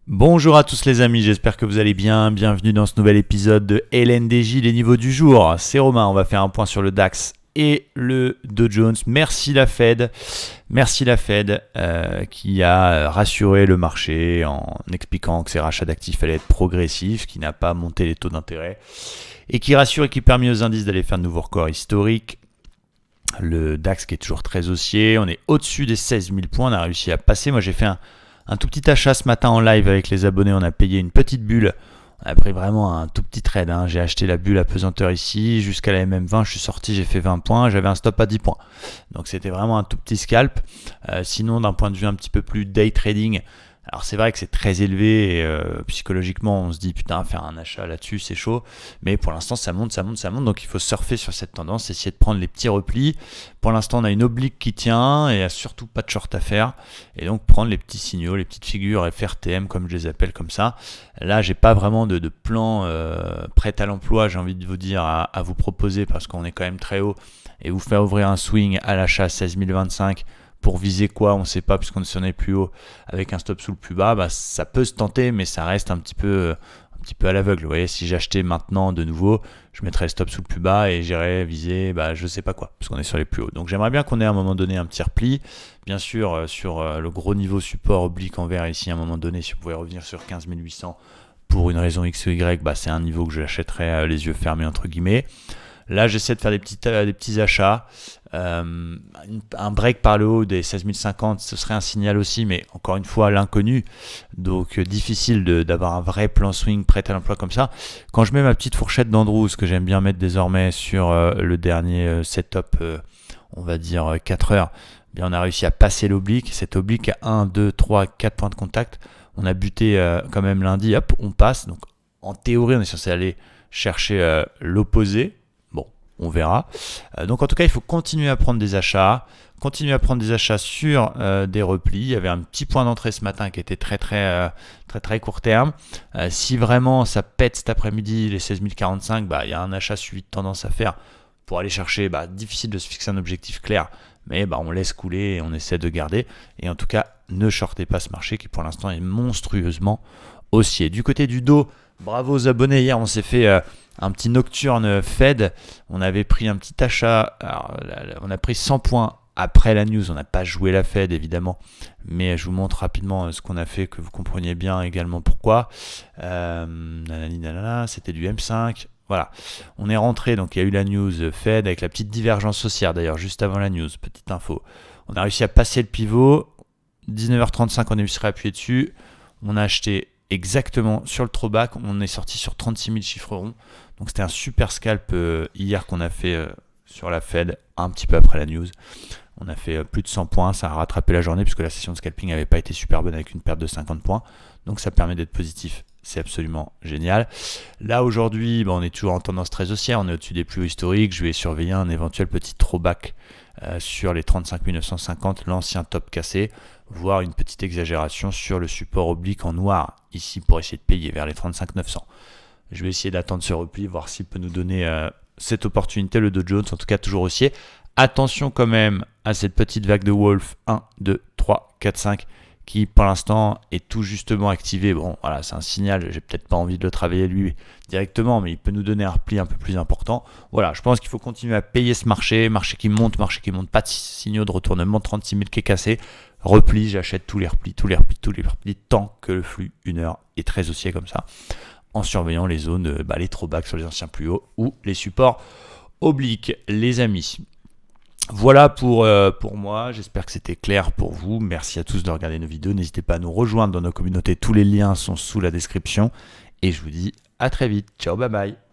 Bonjour à tous les amis, j'espère que vous allez bien. Bienvenue dans ce nouvel épisode de LNDJ, les niveaux du jour. C'est Romain, on va faire un point sur le DAX et le Dow Jones. Merci la Fed qui a rassuré le marché en expliquant que ces rachats d'actifs allaient être progressifs, qui n'a pas monté les taux d'intérêt et qui rassure et qui permet aux indices d'aller faire de nouveaux records historiques. Le DAX qui est toujours très haussier, on est au-dessus des 16 000 points, on a réussi à passer. Moi j'ai fait un tout petit achat ce matin en live avec les abonnés, on a payé une petite bulle, on a pris vraiment un tout petit trade, j'ai acheté la bulle à pesanteur ici, jusqu'à la MM20, je suis sorti, j'ai fait 20 points, j'avais un stop à 10 points. Donc c'était vraiment un tout petit scalp. Sinon d'un point de vue un petit peu plus day trading, alors c'est vrai que c'est très élevé et psychologiquement on se dit putain faire un achat là-dessus c'est chaud, mais pour l'instant ça monte, donc il faut surfer sur cette tendance, essayer de prendre les petits replis. Pour l'instant on a une oblique qui tient et il n'y a surtout pas de short à faire, et donc prendre les petits signaux, les petites figures FRTM comme je les appelle comme ça. Là j'ai pas vraiment de plan prêt à l'emploi, j'ai envie de vous dire à vous proposer, parce qu'on est quand même très haut, et vous faire ouvrir un swing à l'achat à 16 025 pour viser quoi, on ne sait pas, puisqu'on est plus haut avec un stop sous le plus bas, ça peut se tenter, mais ça reste un petit peu à l'aveugle. Vous voyez, si j'achetais maintenant de nouveau, je mettrais le stop sous le plus bas et j'irais viser je sais pas quoi, parce qu'on est sur les plus hauts. Donc j'aimerais bien qu'on ait à un moment donné un petit repli. Bien sûr, sur le gros niveau support oblique en vert ici, à un moment donné, si vous pouvez revenir sur 15 800 pour une raison X ou Y, c'est un niveau que j'achèterais les yeux fermés entre guillemets. Là, j'essaie de faire des petits achats. Un break par le haut des 16 050, ce serait un signal aussi, mais encore une fois, l'inconnu. Donc, difficile d'avoir un vrai plan swing prêt à l'emploi comme ça. Quand je mets ma petite fourchette d'Andrews, que j'aime bien mettre désormais sur le dernier setup, on va dire 4 heures, bien, on a réussi à passer l'oblique. Cette oblique à 1, 2, 3, 4 points de contact. On a buté quand même lundi, hop, on passe. Donc, en théorie, on est censé aller chercher l'opposé. On verra. Donc en tout cas, il faut continuer à prendre des achats. Sur des replis. Il y avait un petit point d'entrée ce matin qui était très court terme. Si vraiment ça pète cet après-midi les 16 045, il y a un achat suivi de tendance à faire pour aller chercher. Difficile de se fixer un objectif clair, mais on laisse couler et on essaie de garder. Et en tout cas, ne shortez pas ce marché qui pour l'instant est monstrueusement haussier. Du côté du Dow, bravo aux abonnés. Hier, on s'est fait un petit nocturne Fed. On avait pris un petit achat. Alors, on a pris 100 points après la news. On n'a pas joué la Fed, évidemment. Mais je vous montre rapidement ce qu'on a fait, que vous compreniez bien également pourquoi. C'était du M5. Voilà. On est rentré. Donc, il y a eu la news Fed avec la petite divergence haussière, d'ailleurs, juste avant la news. Petite info. On a réussi à passer le pivot. 19h35, on a réussi à appuyer dessus. On a acheté exactement sur le throwback, on est sorti sur 36 000 chiffres ronds. Donc c'était un super scalp hier qu'on a fait sur la Fed, un petit peu après la news. On a fait plus de 100 points, ça a rattrapé la journée puisque la session de scalping n'avait pas été super bonne avec une perte de 50 points. Donc ça permet d'être positif, c'est absolument génial. Là aujourd'hui, on est toujours en tendance très haussière, on est au-dessus des plus hauts historiques. Je vais surveiller un éventuel petit throwback sur les 35 950, l'ancien top cassé, voire une petite exagération sur le support oblique en noir, ici pour essayer de payer vers les 35 900. Je vais essayer d'attendre ce repli, voir s'il peut nous donner cette opportunité, le Dow Jones, en tout cas toujours haussier. Attention quand même à cette petite vague de Wolf, 1, 2, 3, 4, 5, qui pour l'instant est tout justement activé. Bon, voilà, c'est un signal, j'ai peut-être pas envie de le travailler lui directement, mais il peut nous donner un repli un peu plus important. Voilà, je pense qu'il faut continuer à payer ce marché qui monte, pas de signaux de retournement, 36 000 qui est cassé. Repli, j'achète tous les replis, tant que le flux 1 heure est très haussier comme ça, en surveillant les zones, les throwbacks sur les anciens plus hauts ou les supports obliques, les amis. Voilà pour moi, j'espère que c'était clair pour vous. Merci à tous de regarder nos vidéos, n'hésitez pas à nous rejoindre dans nos communautés, tous les liens sont sous la description et je vous dis à très vite, ciao, bye bye.